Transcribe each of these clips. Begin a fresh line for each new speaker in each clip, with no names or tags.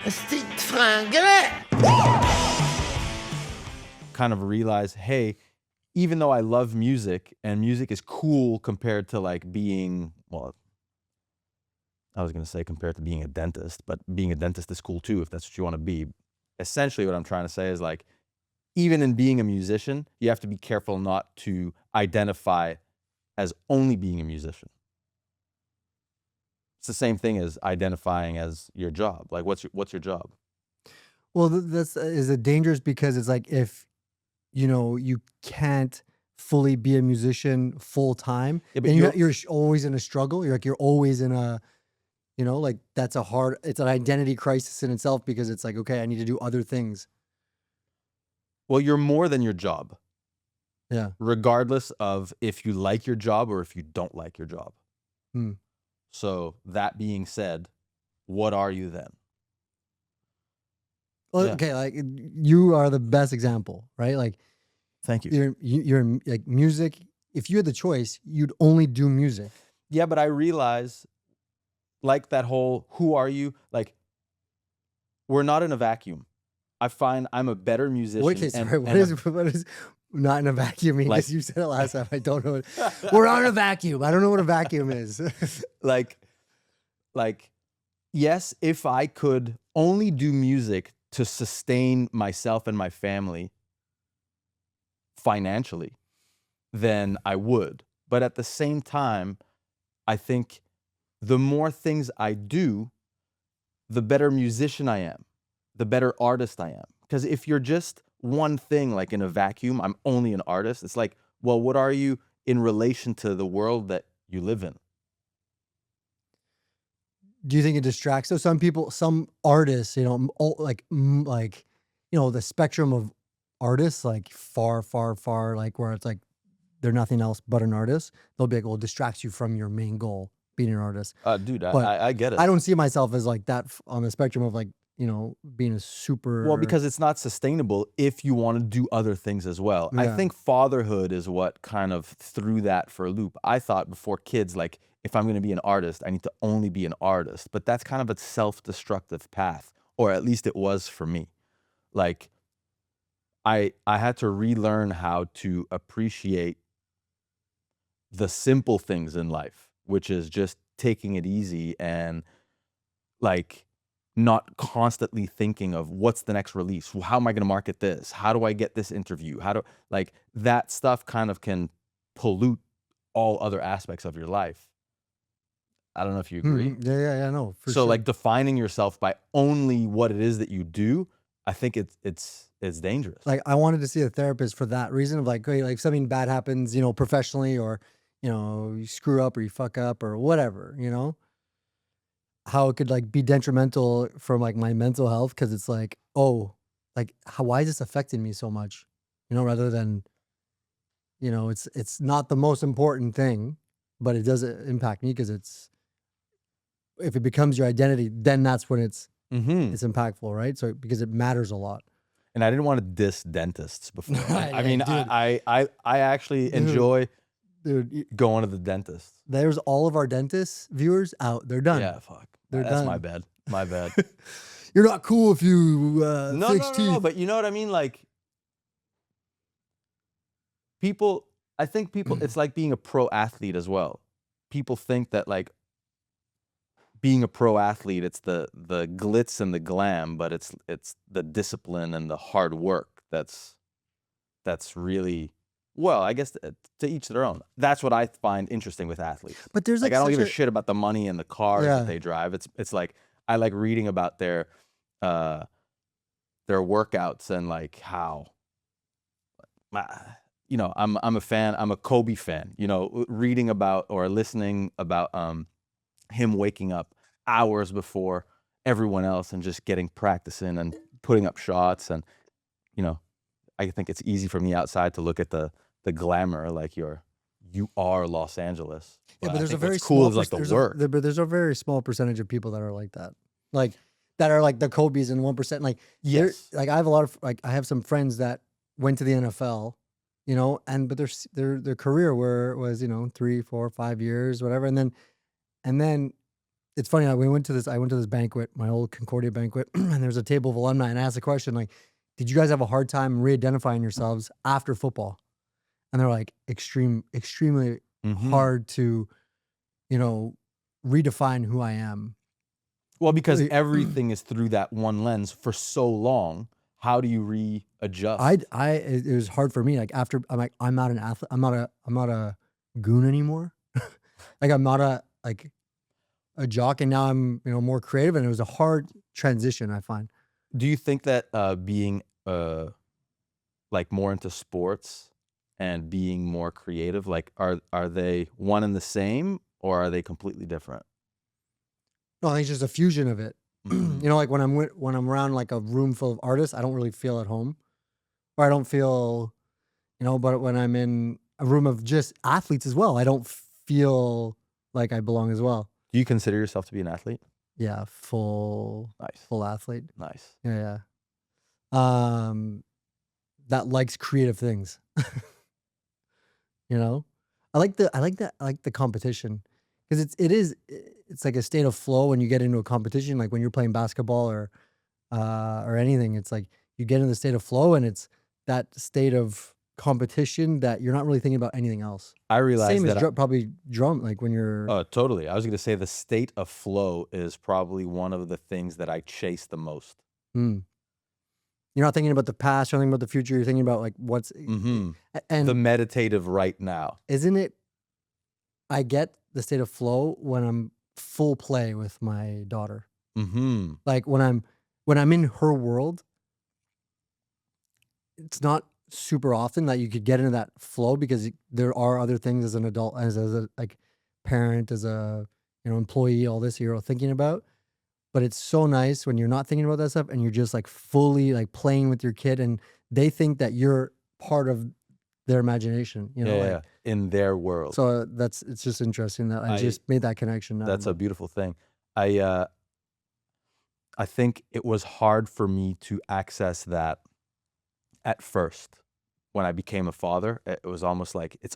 Esti de fringant!
Kind of realize, hey, even though I love music and music is cool compared to like being, well, I was going to say compared to being a dentist, but being a dentist is cool too if that's what you want to be. Essentially, what I'm trying to say is like, even in being a musician, you have to be careful not to identify as only being a musician. It's the same thing as identifying as your job. Like, what's your job?
Well, is it dangerous because it's like if you can't fully be a musician full time,
Yeah, but
and you're always in a struggle. You're always in a, like it's an identity crisis in itself because it's like, okay, I need to do other things.
Well, you're more than your job.
Yeah.
Regardless of if you like your job or if you don't like your job. So that being said, what are you then?
Well,
Yeah.
okay, like you are the best example, right? Like,
Thank you.
you're like music. If you had the choice, you'd only do music.
Yeah, but I realize, like that whole "who are you?" Like, we're not in a vacuum. I find I'm a better musician.
Okay, sorry. What is not in a vacuum mean? Because you said it last time. I don't know. We're not in a vacuum. I don't know what a vacuum is.
like, yes, if I could only do music to sustain myself and my family financially, then I would. But at the same time, I think the more things I do, the better musician I am, the better artist I am. Because if you're just one thing, like in a vacuum, I'm only an artist, it's like, well, what are you in relation to the world that you live in?
Do you think it distracts? So some artists, like the spectrum of artists, like far, far, far, like where it's like they're nothing else but an artist. They'll be like, well, it distracts you from your main goal, being an artist.
Dude,
But
I get it.
I don't see myself as like that on the spectrum of like, being a super.
Well, because it's not sustainable if you want to do other things as well. I think fatherhood is what kind of threw that for a loop. I thought before kids, like, if I'm going to be an artist, I need to only be an artist. But that's kind of a self-destructive path, or at least it was for me. Like, I had to relearn how to appreciate the simple things in life, which is just taking it easy and like not constantly thinking of what's the next release. How am I going to market this? How do I get this interview? Like that stuff kind of can pollute all other aspects of your life. I don't know if you agree.
Yeah, no.
So
sure.
like defining yourself by only what it is that you do, I think it's dangerous.
Like I wanted to see a therapist for that reason of like, okay, like something bad happens, professionally, or you screw up or you fuck up or whatever, how it could like be detrimental from like my mental health, because it's like, oh, like why is this affecting me so much, rather than, it's not the most important thing, but it does impact me because if it becomes your identity, then that's when it's impactful, right? So because it matters a lot.
And I didn't want to diss dentists before. I
Yeah,
mean,
dude.
I actually enjoy going to the dentist.
There's all of our dentist viewers out. They're done.
Yeah, fuck.
They're
That's
done.
my bad. My bad.
You're not cool if you fix teeth.
No, but you know what I mean? Like, I think people, it's like being a pro athlete as well. People think that like being a pro athlete, it's the glitz and the glam, but it's the discipline and the hard work that's really, well, I guess to each their own. That's what I find interesting with athletes.
But there's
like I don't give a shit about the money and the cars that they drive. It's like I like reading about their workouts and like how, I'm a fan. I'm a Kobe fan. Reading about or listening about him waking up hours before everyone else and just getting practicing and putting up shots. And I think it's easy for me outside to look at the glamour, like you are Los Angeles.
Yeah, but there's a very
cool
small
is like the work.
but there's a very small percentage of people that are like that, like that are like the Kobe's and 1%. Like
yes,
like I have a lot of I have some friends that went to the NFL, but their career was 3, 4, 5 years, whatever, and then it's funny. I went to this banquet, my old Concordia banquet, and there's a table of alumni, and I asked the question like, "Did you guys have a hard time re-identifying yourselves after football?" And they're like, extremely
Mm-hmm.
hard to, you know, redefine who I am.
Well, because
Really,
everything is through that one lens for so long. How do you readjust?
it was hard for me. Like after, I'm like, I'm not an athlete. I'm not a goon anymore. Like I'm not a jock, and now I'm, you know, more creative. And it was a hard transition, I find.
Do you think that being like more into sports and being more creative, like are they one and the same, or are they completely different?
No, I think it's just a fusion of it.
Mm-hmm.
You know, like when I'm around like a room full of artists, I don't really feel at home, or I don't feel, you know. But when I'm in a room of just athletes as well, I don't feel like I belong as well.
Do you consider yourself to be an athlete?
Yeah, full
Nice,
athlete.
nice.
Yeah, yeah. That likes creative things. You know, I like the competition because it's like a state of flow when you get into a competition. Like when you're playing basketball or anything, it's like you get in the state of flow, and it's that state of competition that you're not really thinking about anything else.
I realize
Same as
that.
probably drum, like when you're
Oh, totally. I was gonna say the state of flow is probably one of the things that I chase the most.
mm, you're not thinking about the past, you're not thinking about the future. You're thinking about like what's
Mm-hmm. The
and
meditative right now.
isn't it? I get the state of flow when I'm full play with my daughter.
Mm-hmm.
Like when I'm in her world, it's not super often that you could get into that flow because there are other things as an adult, as a like parent, as a, you know, employee, all this you're thinking about. But it's so nice when you're not thinking about that stuff and you're just like fully like playing with your kid, and they think that you're part of their imagination, you
Yeah,
know,
yeah,
like
yeah. In their world.
so it's just interesting that I just made that connection now.
That's a beautiful thing. I think it was hard for me to access that at first when I became a father. It was almost like it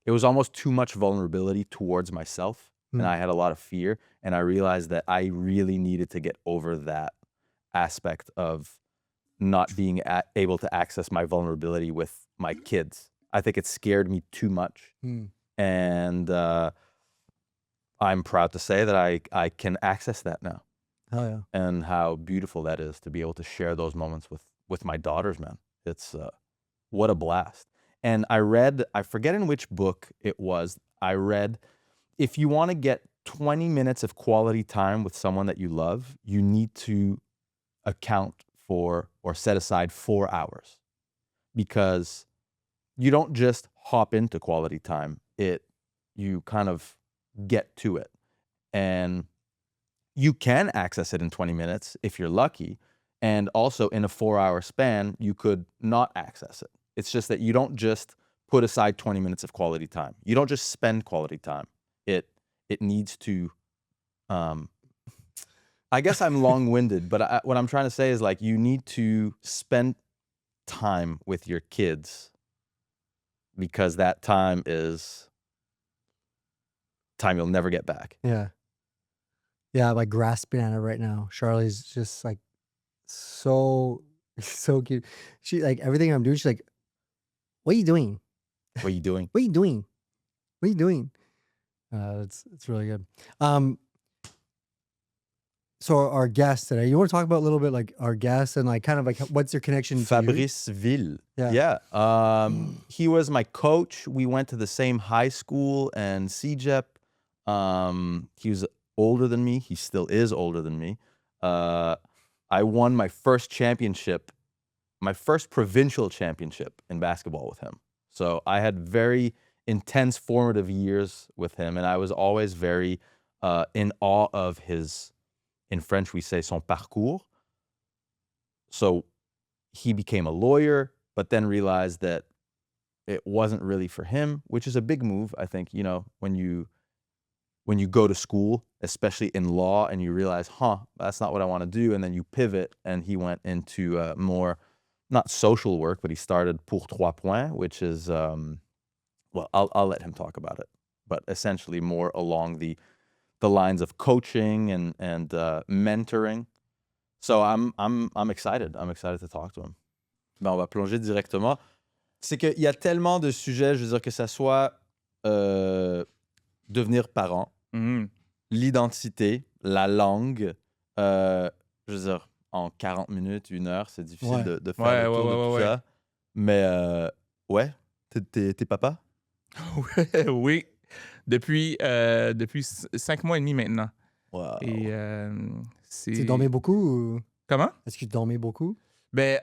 was almost too much vulnerability towards myself, and I had a lot of fear, and I realized that I really needed to get over that aspect of not being able to access my vulnerability with my kids. I think it scared me too much,
Mm.
and I'm proud to say that I can access that now,
Hell yeah.
and how beautiful that is to be able to share those moments with my daughters, man. It's what a blast. And I forget in which book it was, I read, if you want to get 20 minutes of quality time with someone that you love, you need to account for or set aside 4 hours, because you don't just hop into quality time. You kind of get to it. And you can access it in 20 minutes if you're lucky. And also in a 4-hour span, you could not access it. It's just that you don't just put aside 20 minutes of quality time. You don't just spend quality time. It needs to, I guess I'm long-winded, but what I'm trying to say is like you need to spend time with your kids, because that time is time you'll never get back.
Yeah. Yeah, I'm like grasping at it right now. Charlie's just like so so cute. She like everything I'm doing, she's like, "What are you doing?
What are you doing?
What are you doing? What are you doing?" It's really good. So our guest today, you want to talk about a little bit like our guest and like kind of like what's your connection to you?
Fabrice Ville.
Yeah.
Yeah. He was my coach. We went to the same high school and CEGEP. He was older than me. He still is older than me. I won my first provincial championship in basketball with him. So I had very intense formative years with him, and I was always very in awe of his, in French we say son parcours. So he became a lawyer, but then realized that it wasn't really for him, which is a big move. I think, you know, when you go to school, especially in law, and you realize, that's not what I want to do, and then you pivot, and he went into more, not social work, but he started Pour Trois Points, which is, well, I'll let him talk about it, but essentially more along the the lines of coaching and mentoring. So I'm excited. I'm excited to talk to him. Ben, on va plonger directement. C'est qu'il y a tellement de sujets, je veux dire, que ça soit devenir parent, l'identité, la langue. Je veux dire, en 40 minutes, 1 heure, c'est difficile de faire le tour de tout ça. Mais ouais, t'es papa?
Oui, depuis 5 mois et demi maintenant.
Wow.
Et
Tu dormais beaucoup ou...
Comment?
Est-ce que tu dormais beaucoup?
Ben,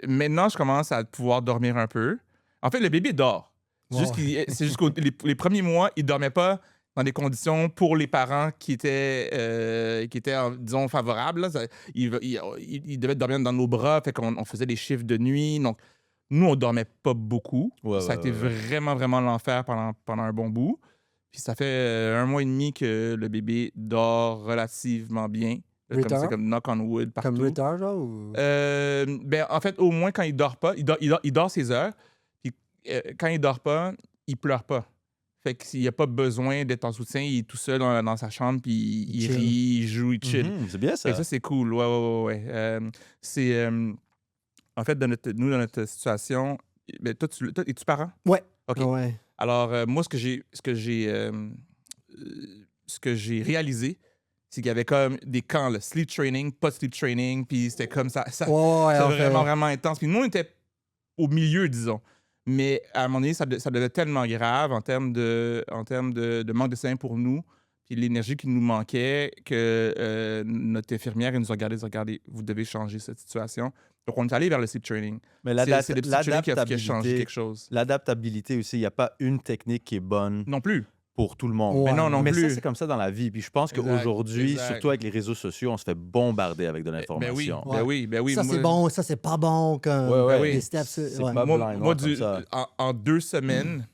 maintenant, je commence à pouvoir dormir un peu. En fait, le bébé dort. C'est juste que les premiers mois, il dormait pas dans des conditions pour les parents qui étaient disons, favorables. Là. Il devait dormir dans nos bras, fait qu'on faisait des chiffres de nuit. Donc, nous, on dormait pas beaucoup. Ça a été vraiment, vraiment l'enfer pendant un bon bout. Puis ça fait 1 mois et demi que le bébé dort relativement bien. C'est comme knock on wood partout.
Comme retard, genre? Ou...
ben, en fait, au moins, quand il dort pas, il dort ses heures. Puis quand il dort pas, il pleure pas. Fait qu'il n'y a pas besoin d'être en soutien. Il est tout seul dans sa chambre, puis il rit, il joue, il chill.
C'est bien ça.
Fait que ça, c'est cool. Ouais. C'est... en fait, dans notre situation... Ben, toi, es-tu parent?
Ouais.
OK.
Ouais.
Alors, moi, ce que j'ai réalisé, c'est qu'il y avait comme des camps, là, sleep training, pas de sleep training, puis c'était comme ça. C'était vraiment intense. Puis nous, on était au milieu, disons. Mais à un moment donné, ça devenait tellement grave en termes de manque de sommeil pour nous, puis l'énergie qui nous manquait, que notre infirmière elle nous a regardé, vous devez changer cette situation. Donc, on est allé vers le sleep training.
Mais
c'est le sleep training qui a changé quelque chose.
L'adaptabilité aussi, il n'y a pas une technique qui est bonne.
Non plus.
Pour tout le monde.
Ouais.
Mais non
mais
plus.
ça, c'est comme ça dans la vie. Puis je pense qu'aujourd'hui, surtout avec les réseaux sociaux, on se fait bombarder avec de l'information.
Ben oui.
Ça, c'est bon, ça, c'est pas bon. Comme
ouais.
les steps,
c'est pas blind,
moi
comme ça.
en 2 semaines,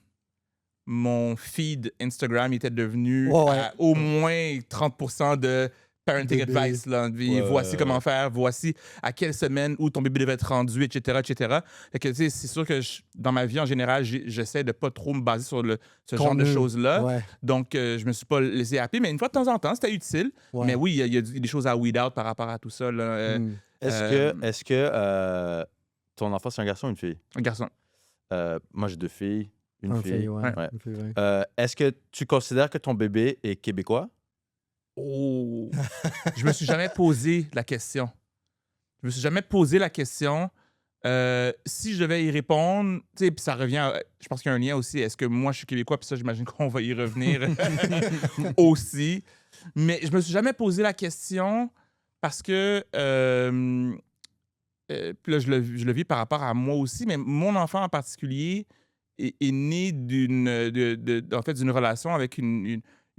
mon feed Instagram était devenu à au moins 30% de parenting advice. Là. Voici comment faire, voici à quelle semaine où ton bébé devait être rendu, etc. Fait que, c'est sûr que dans ma vie, en général, j'essaie de pas trop me baser sur ce genre de choses-là. Ouais. Donc, je me suis pas laissé happer. Mais une fois de temps en temps, c'était utile. Ouais. Mais oui, il y a des choses à weed out par rapport à tout ça. Là.
Est-ce que ton enfant, c'est un garçon ou une fille?
Un garçon.
Moi, j'ai 2 filles. Une fille.
Ouais.
Est-ce que tu considères que ton bébé est québécois?
Oh! Je me suis jamais posé la question. Si je devais y répondre, tu sais, puis ça revient, je pense qu'il y a un lien aussi. Est-ce que moi, je suis québécois? Puis ça, j'imagine qu'on va y revenir aussi. Mais je me suis jamais posé la question parce que, puis là, je le vis par rapport à moi aussi, mais mon enfant en particulier est né d'une relation avec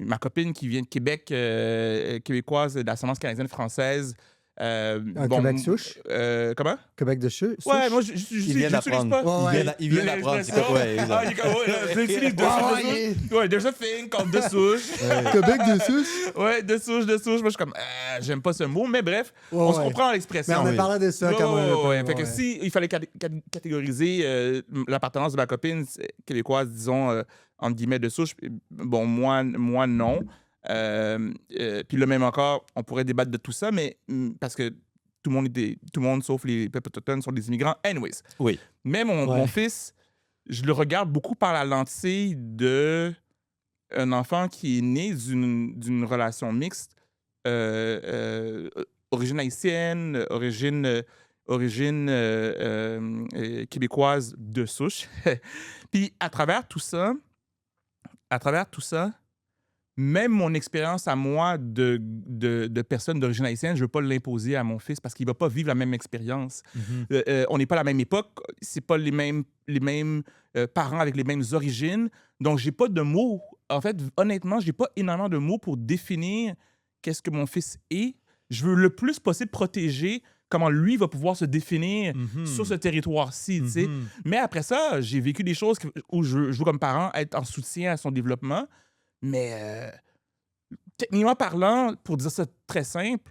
ma copine qui vient de Québec, québécoise, d'ascendance canadienne-française.
Québec souche?
Comment?
Québec de souche?
Ouais, moi,
il vient d'apprendre. Il vient d'apprendre.
There's a thing called de souche.
Québec de souche?
Ouais, de souche. Moi, je suis comme, j'aime pas ce mot, mais bref, on se comprend l'expression.
Mais on a parlé de ça quand même.
Fait que si il fallait catégoriser l'appartenance de ma copine québécoise, disons, entre guillemets, de souche, bon, moi non. Puis là, même encore, on pourrait débattre de tout ça, mais parce que tout le monde sauf les peuples autochtones sont des immigrants. Anyways.
Oui.
Mais mon fils, je le regarde beaucoup par la lentille d'un enfant qui est né d'une relation mixte, origine haïtienne, origine québécoise de souche. Puis à travers tout ça, même mon expérience à moi de personne d'origine haïtienne, je ne veux pas l'imposer à mon fils parce qu'il ne va pas vivre la même expérience. On n'est pas à la même époque, c'est pas les mêmes parents avec les mêmes origines. Donc, j'ai pas de mots. En fait, honnêtement, j'ai pas énormément de mots pour définir qu'est-ce que mon fils est. Je veux le plus possible protéger comment lui va pouvoir se définir sur ce territoire-ci. Tu sais. Mais après ça, j'ai vécu des choses où je veux comme parent être en soutien à son développement. Mais techniquement parlant, pour dire ça très simple,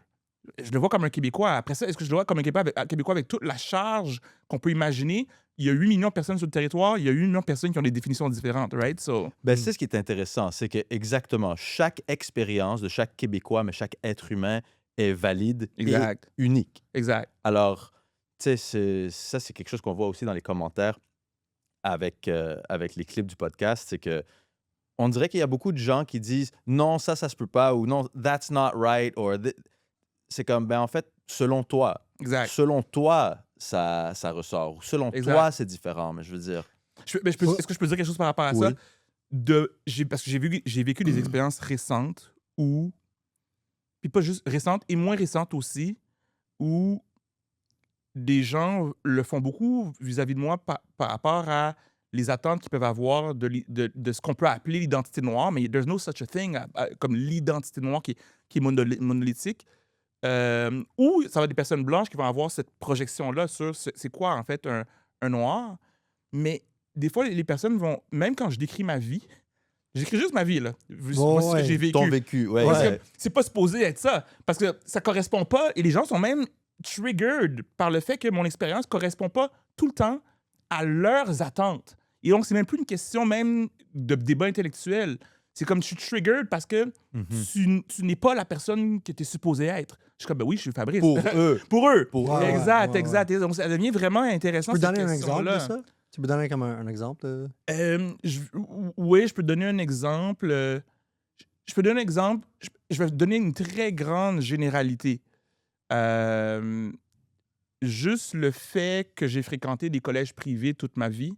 je le vois comme un Québécois. Après ça, est-ce que je le vois comme un Québécois avec toute la charge qu'on peut imaginer? Il y a 8 millions de personnes sur le territoire, il y a 8 millions de personnes qui ont des définitions différentes, right? So,
Ben, c'est ce qui est intéressant, c'est que exactement chaque expérience de chaque Québécois, mais chaque être humain est valide
exact,
et unique.
exact.
Alors, tu sais, ça, c'est quelque chose qu'on voit aussi dans les commentaires avec les clips du podcast, c'est que on dirait qu'il y a beaucoup de gens qui disent non, ça se peut pas, ou non, that's not right, c'est comme, ben en fait, selon toi,
Exact.
ça ressort, ou selon
Exact.
toi, c'est différent, mais je veux dire.
Est-ce que je peux dire quelque chose par rapport à ça? Parce que j'ai vécu des expériences récentes où, puis pas juste récentes, et moins récentes aussi, où des gens le font beaucoup vis-à-vis de moi par rapport à les attentes qu'ils peuvent avoir de ce qu'on peut appeler l'identité noire, mais there's no such a thing comme l'identité noire qui est monolithique. Ou ça va être des personnes blanches qui vont avoir cette projection-là sur c'est quoi en fait un noir. Mais des fois, les personnes vont, même quand je décris ma vie, j'écris juste ma vie, là. Moi, ce que j'ai vécu.
Ton vécu, ouais.
Parce que c'est pas supposé être ça. Parce que ça correspond pas. Et les gens sont même triggered par le fait que mon expérience correspond pas tout le temps à leurs attentes. Et donc, c'est même plus une question même de débat intellectuel. C'est comme je suis triggered parce que tu n'es pas la personne que tu es supposé être. Je suis comme, ben oui, je suis Fabrice.
Pour eux.
Pour eux.
Ouais,
exact,
ouais.
exact. Et donc, ça devient vraiment intéressant.
Tu peux
cette
donner un exemple de
question-là.
ça? Tu peux donner comme un exemple?
Oui, je peux donner un exemple. Je peux donner un exemple. Je vais te donner une très grande généralité. Juste le fait que j'ai fréquenté des collèges privés toute ma vie,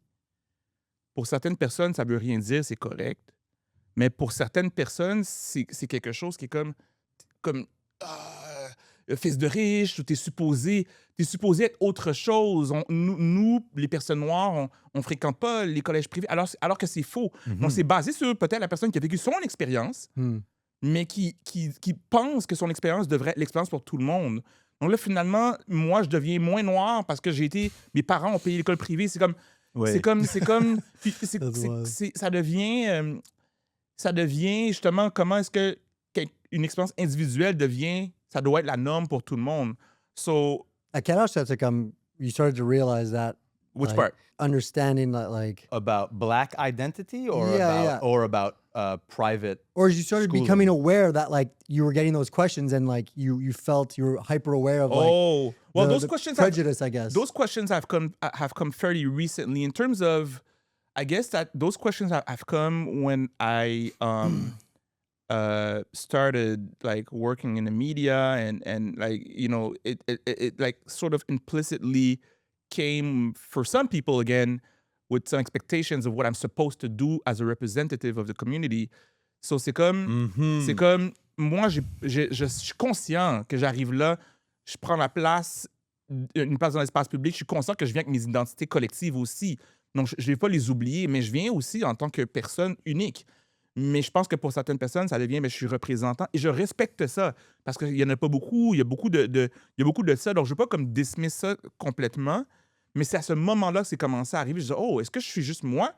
pour certaines personnes, ça veut rien dire, c'est correct. Mais pour certaines personnes, c'est quelque chose qui est comme fils de riche, ou t'es supposé être autre chose. Nous, les personnes noires, on fréquente pas les collèges privés, alors que c'est faux. Donc, c'est basé sur peut-être la personne qui a vécu son expérience, mais qui pense que son expérience devrait être l'expérience pour tout le monde. Donc là, finalement, moi, je deviens moins noir parce que mes parents ont payé l'école privée. C'est comme... puis ça devient justement comment est-ce que une expérience individuelle ça doit être la norme pour tout le monde. So,
À quel âge t'as comme you started to realize that?
which
like,
part?
Understanding that, like,
About black identity or
Yeah,
about private.
or you started
schooling.
becoming aware that like you were getting those questions and like you felt you were hyper aware of like
Well,
the,
those
the
questions
prejudice, I guess.
Those questions have come fairly recently in terms of, I guess that those questions have come when I started like working in the media and like, you know, it like sort of implicitly came for some people again with some expectations of what I'm supposed to do as a representative of the community. So c'est comme moi je suis conscient que j'arrive là, je prends une place dans l'espace public, je suis conscient que je viens avec mes identités collectives aussi. Donc je vais pas les oublier, mais je viens aussi en tant que personne unique. Mais je pense que pour certaines personnes, ça devient, mais je suis représentant et je respecte ça parce qu'il y en a pas beaucoup, il y a beaucoup de ça. Donc je veux pas comme dismiss ça complètement, mais c'est à ce moment-là que c'est commencé à arriver. Je dis, oh, est-ce que je suis juste moi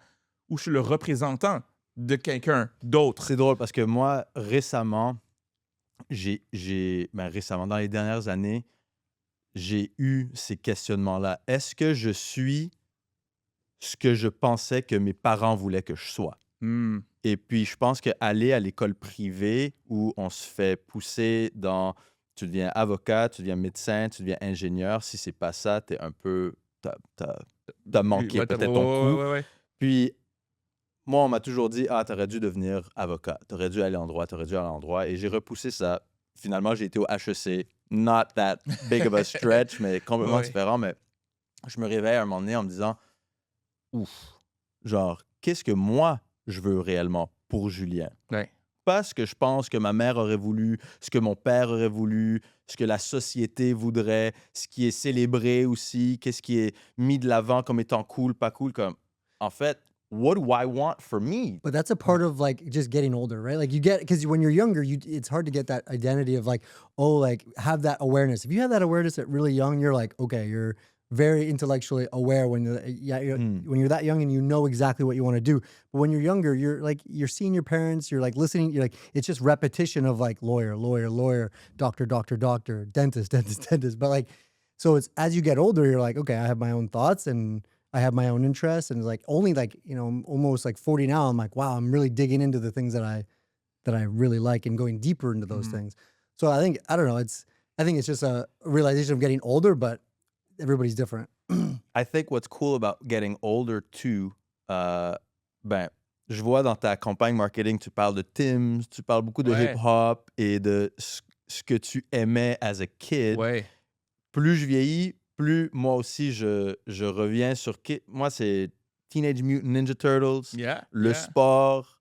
ou je suis le représentant de quelqu'un d'autre?
C'est drôle parce que moi, récemment, récemment, dans les dernières années, j'ai eu ces questionnements-là. Est-ce que je suis ce que je pensais que mes parents voulaient que je sois? Et puis, je pense qu'aller à l'école privée où on se fait pousser dans... Tu deviens avocat, tu deviens médecin, tu deviens ingénieur. Si c'est pas ça, t'es un peu... T'as manqué
Ouais,
peut-être ton coup.
ouais.
Puis, moi, on m'a toujours dit, t'aurais dû devenir avocat, t'aurais dû aller en droit, t'aurais dû aller en droit. Et j'ai repoussé ça. Finalement, j'ai été au HEC. Not that big of a stretch, mais complètement différent. Mais je me réveille à un moment donné en me disant, ouf, genre, qu'est-ce que moi, je veux réellement pour Julien?
Ouais.
Pas ce que je pense que ma mère aurait voulu, ce que mon père aurait voulu, ce que la société voudrait, ce qui est célébré aussi, qu'est-ce qui est mis de l'avant comme étant cool, pas cool. Comme, en fait, what do I want for me?
But that's a part of like just getting older, right? Like you get, because when you're younger, it's hard to get that identity of like, oh, like have that awareness. If you have that awareness at really young, you're like, okay, you're very intellectually aware when when you're that young and you know exactly what you want to do. But when you're younger, you're seeing your parents, you're like listening, you're like it's just repetition of like lawyer, lawyer, lawyer, doctor, doctor, doctor, dentist, dentist, dentist. But like so it's as you get older, you're like, okay, I have my own thoughts and I have my own interests. And like only like, I'm almost like 40 now. I'm like, wow, I'm really digging into the things that I really like and going deeper into those things. So I don't know, I think it's just a realization of getting older, but everybody's different.
I think what's cool about getting older too, je vois dans ta campagne marketing, tu parles de Tim's, tu parles beaucoup de hip-hop et de ce que tu aimais as a kid.
Ouais.
Plus je vieillis, plus moi aussi je reviens sur... Moi, c'est Teenage Mutant Ninja Turtles, le sport,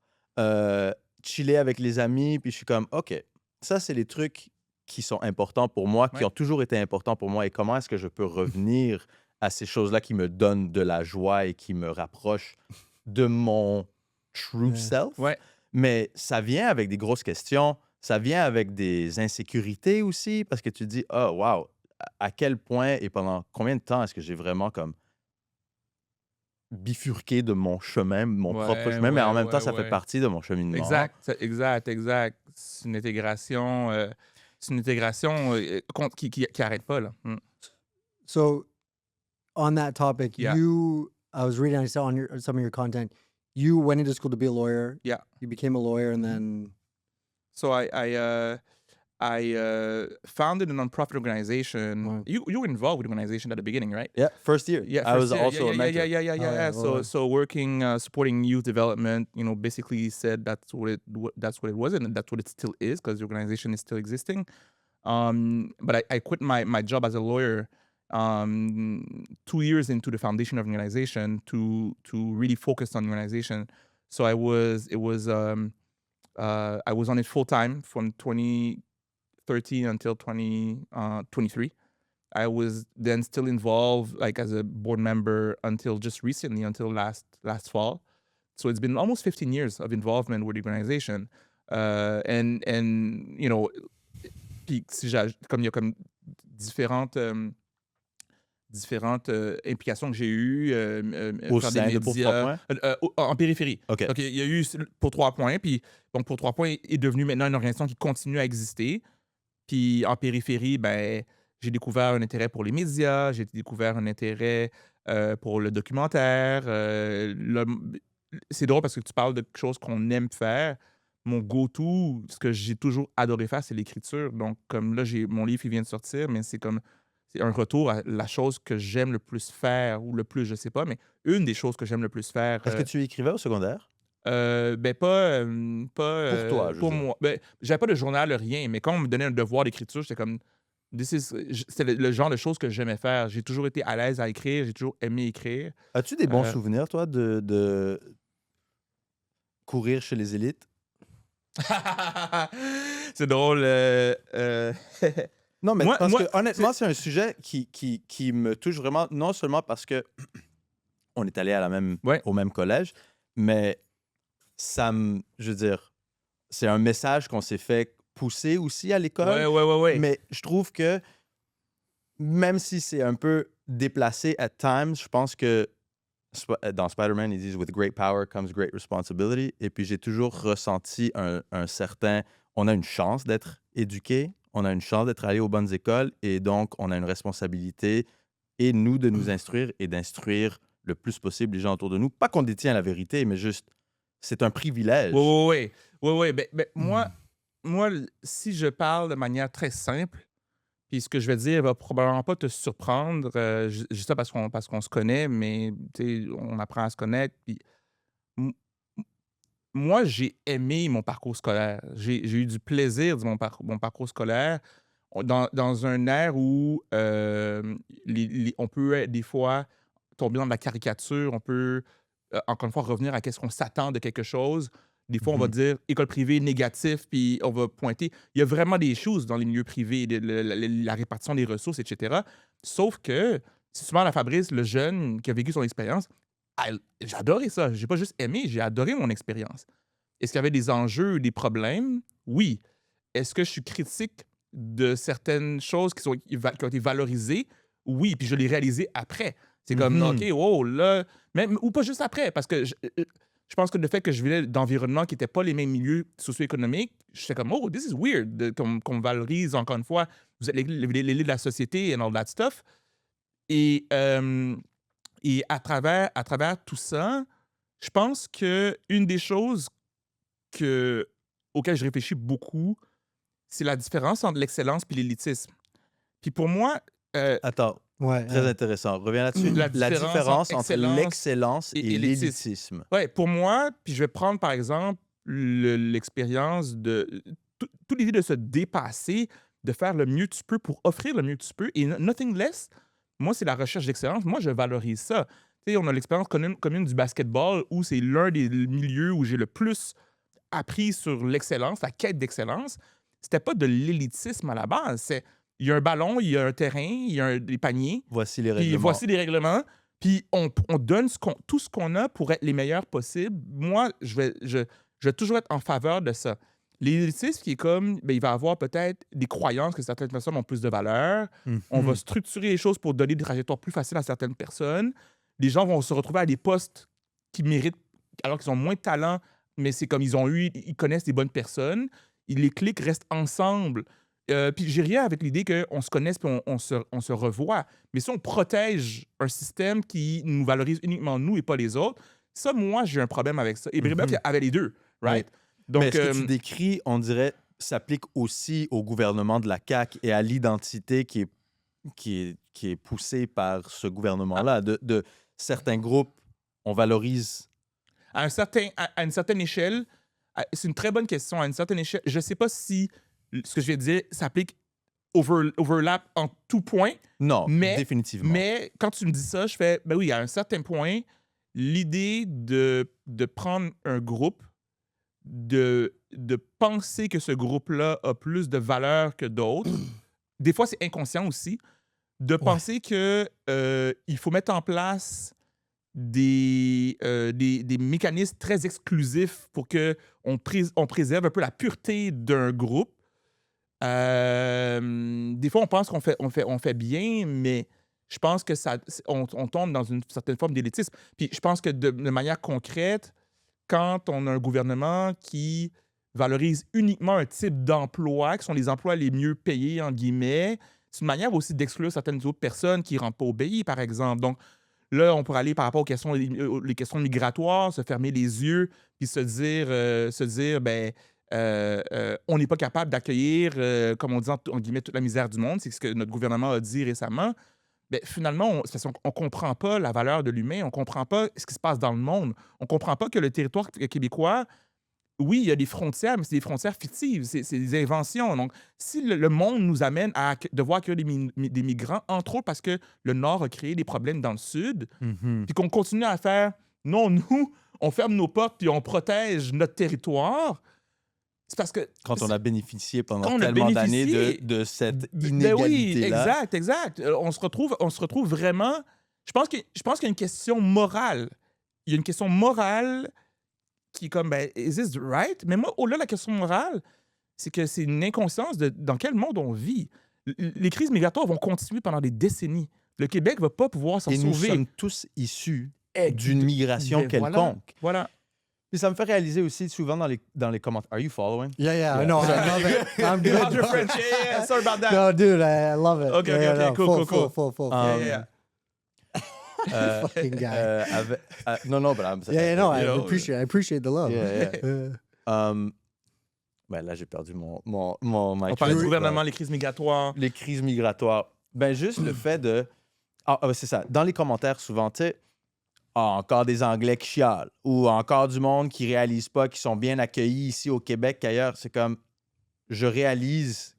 chiller avec les amis, puis je suis comme, OK, ça, c'est les trucs qui sont importants pour moi, qui ont toujours été importants pour moi, et comment est-ce que je peux revenir à ces choses-là qui me donnent de la joie et qui me rapprochent de mon true self.
Ouais.
Mais ça vient avec des grosses questions, ça vient avec des insécurités aussi, parce que tu te dis, oh, wow, à quel point et pendant combien de temps est-ce que j'ai vraiment comme bifurqué de mon chemin, mon propre chemin, mais en même temps, ça fait partie de mon cheminement.
Exact. C'est une intégration, qui arrête pas, là.
So, on that topic, I was reading, I saw on some of your content, you went into school to be a lawyer.
Yeah.
You became a lawyer and then...
So I founded a nonprofit organization.
Wow.
You were involved with the organization at the beginning, right?
Yeah, first year.
Yeah,
I was also a mentor.
Yeah. So working, supporting youth development, basically said that's what it was, and that's what it still is, because the organization is still existing. But I quit my job as a lawyer 2 years into the foundation of the organization to really focus on the organization. So I was on it full time from 2013 until 2023. I was then still involved, like as a board member, until just recently, until last fall. So it's been almost 15 years of involvement with the organization. And puis comme il y a comme différentes implications que j'ai eues
au
faire
sein
des
de Pour 3
médias en périphérie.
OK.
Donc, il y a eu Pour 3 points, puis donc Pour 3 points est devenu maintenant une organisation qui continue à exister. Puis en périphérie, j'ai découvert un intérêt pour les médias, j'ai découvert un intérêt pour le documentaire. C'est drôle parce que tu parles de quelque chose qu'on aime faire. Mon go-to, ce que j'ai toujours adoré faire, c'est l'écriture. Donc, comme là, mon livre, il vient de sortir, mais c'est un retour à la chose que j'aime le plus faire, ou le plus, je sais pas, mais une des choses que j'aime le plus faire.
Est-ce que tu écrivais au secondaire?
Pas
pour toi,
pour moi. J'avais pas de journal, rien, mais quand on me donnait un devoir d'écriture, j'étais comme... C'était le genre de choses que j'aimais faire. J'ai toujours été à l'aise à écrire, j'ai toujours aimé écrire.
As-tu des bons souvenirs, toi, de courir chez les élites?
C'est drôle.
Non, mais parce que honnêtement, c'est un sujet qui me touche vraiment, non seulement parce que on est allé au même collège, mais je veux dire, c'est un message qu'on s'est fait pousser aussi à l'école.
Ouais.
Mais je trouve que même si c'est un peu déplacé at times, je pense que dans Spider-Man, ils disent « With great power comes great responsibility ». Et puis, j'ai toujours ressenti un certain... On a une chance d'être éduqué, on a une chance d'être allé aux bonnes écoles, et donc, on a une responsabilité, et nous, de nous instruire et d'instruire le plus possible les gens autour de nous. Pas qu'on détient la vérité, mais juste, c'est un privilège.
Oui. Moi, si je parle de manière très simple, puis ce que je vais dire va probablement pas te surprendre, juste ça parce qu'on se connaît, mais on apprend à se connaître. Puis, moi, j'ai aimé mon parcours scolaire. J'ai eu du plaisir de mon parcours scolaire dans un air où on peut des fois tomber dans de la caricature, on peut, encore une fois, revenir à qu'est-ce qu'on s'attend de quelque chose. Des fois, on va dire école privée négatif, puis on va pointer. Il y a vraiment des choses dans les milieux privés, la répartition des ressources, etc. Sauf que, si tu demandes à Fabrice, le jeune qui a vécu son expérience, j'ai adoré ça. J'ai pas juste aimé, j'ai adoré mon expérience. Est-ce qu'il y avait des enjeux, des problèmes? Oui. Est-ce que je suis critique de certaines choses qui ont été valorisées? Oui, puis je l'ai réalisé après. C'est comme, OK, wow, là... Même, ou pas juste après, parce que je pense que le fait que je venais d'environnements qui n'étaient pas les mêmes milieux socio-économiques, j'étais comme, oh, this is weird, qu'on me valorise, encore une fois, vous êtes l'élite de la société and all that stuff. Et à travers tout ça, je pense qu'une des choses auxquelles je réfléchis beaucoup, c'est la différence entre l'excellence et l'élitisme. Puis pour moi...
Attends,
Ouais.
très intéressant. Reviens là-dessus.
La
La différence entre
excellence
l'excellence et
et l'élitisme.
l'élitisme.
Ouais, pour moi, puis je vais prendre par exemple l'expérience de toute l'idée de se dépasser, de faire le mieux que tu peux pour offrir le mieux que tu peux, et nothing less. Moi, c'est la recherche d'excellence. Moi, je valorise ça. Tu sais, on a l'expérience commune du basketball, où c'est l'un des milieux où j'ai le plus appris sur l'excellence, la quête d'excellence. C'était pas de l'élitisme à la base. Il y a un ballon, il y a un terrain, il y a des paniers.
Voici les
Puis
règlements.
voici les règlements. Puis on donne tout ce qu'on a pour être les meilleurs possibles. Moi, je vais toujours être en faveur de ça. L'élitisme qui est comme, ben, il va avoir peut-être des croyances que certaines personnes ont plus de valeur. On va structurer les choses pour donner des trajectoires plus faciles à certaines personnes. Les gens vont se retrouver à des postes qu'ils méritent alors qu'ils ont moins de talent, mais c'est comme ils connaissent des bonnes personnes. Les clics restent ensemble. Puis j'ai rien avec l'idée qu'on se connaisse puis on se revoit. Mais si on protège un système qui nous valorise uniquement nous et pas les autres, ça, moi, j'ai un problème avec ça. Et Brébeuf avait les deux, right?
Oui.
Donc,
Mais ce que tu décris, on dirait, s'applique aussi au gouvernement de la CAQ et à l'identité qui est poussée par ce gouvernement-là. De certains groupes, on valorise...
à une certaine échelle, c'est une très bonne question. À une certaine échelle, je ne sais pas si ce que je vais dire s'applique overlap en tout point.
Non,
mais,
définitivement.
Mais quand tu me dis ça, je fais, ben oui, à un certain point, l'idée de prendre un groupe, de penser que ce groupe-là a plus de valeur que d'autres, des fois c'est inconscient aussi, de penser que il faut mettre en place des mécanismes très exclusifs pour qu'on préserve un peu la pureté d'un groupe. Des fois, on pense qu'on fait bien, mais je pense que on tombe dans une certaine forme d'élitisme. Puis je pense que de manière concrète, quand on a un gouvernement qui valorise uniquement un type d'emploi, qui sont les emplois les mieux payés, en guillemets, c'est une manière aussi d'exclure certaines autres personnes qui ne rentrent pas au pays, par exemple. Donc, là, on pourrait aller par rapport aux questions, les questions migratoires, se fermer les yeux, puis se dire ben, on n'est pas capable d'accueillir, comme on dit, en guillemets, toute la misère du monde. C'est ce que notre gouvernement a dit récemment. Ben, finalement, c'est parce qu'on ne comprend pas la valeur de l'humain, on ne comprend pas ce qui se passe dans le monde. On ne comprend pas que le territoire québécois, oui, il y a des frontières, mais c'est des frontières fictives, c'est des inventions. Donc, si le monde nous amène à devoir accueillir des migrants, entre autres parce que le Nord a créé des problèmes dans le Sud, puis qu'on continue à faire, non, nous, on ferme nos portes puis on protège notre territoire, c'est parce que...
Quand on a bénéficié pendant tellement d'années de cette inégalité-là.
Ben oui, exact. On se retrouve vraiment... Je pense qu'il y a une question morale. Il y a une question morale qui est comme, ben, is this right? Mais moi, au-delà de la question morale, c'est que c'est une inconscience de dans quel monde on vit. Les crises migratoires vont continuer pendant des décennies. Le Québec ne va pas pouvoir s'en sauver.
Et nous sommes tous issus d'une migration quelconque.
Voilà.
Et ça me fait réaliser aussi souvent dans les commentaires. Are you following?
Yeah. No, I love it. I'm good.
How's your French? Yeah, sorry about that.
No, dude, I love it.
Okay,
Yeah,
cool.
Full.
Yeah.
Fucking guy.
No, but I'm...
No, I
know,
appreciate the love.
Yeah. Ben là, j'ai perdu mon
On parlait du gouvernement, les crises migratoires.
Les crises migratoires. Ben juste le fait de... c'est ça. Dans les commentaires, souvent, tu sais, encore des Anglais qui chialent ou encore du monde qui réalise pas qu'ils sont bien accueillis ici au Québec qu'ailleurs. C'est comme... Je réalise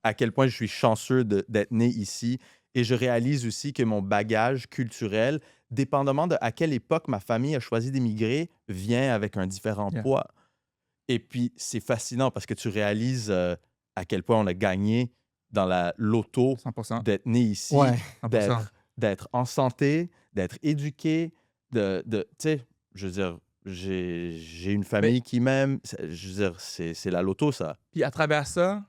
à quel point je suis chanceux d'être né ici et je réalise aussi que mon bagage culturel, dépendamment de à quelle époque ma famille a choisi d'émigrer, vient avec un différent poids. Et puis, c'est fascinant parce que tu réalises à quel point on a gagné dans la loto
100%.
d'être né ici,
Ouais.
d'être en santé, d'être éduqué, tu sais, je veux dire, j'ai une famille qui m'aime. Je veux dire, c'est la loto, ça.
Puis à travers ça,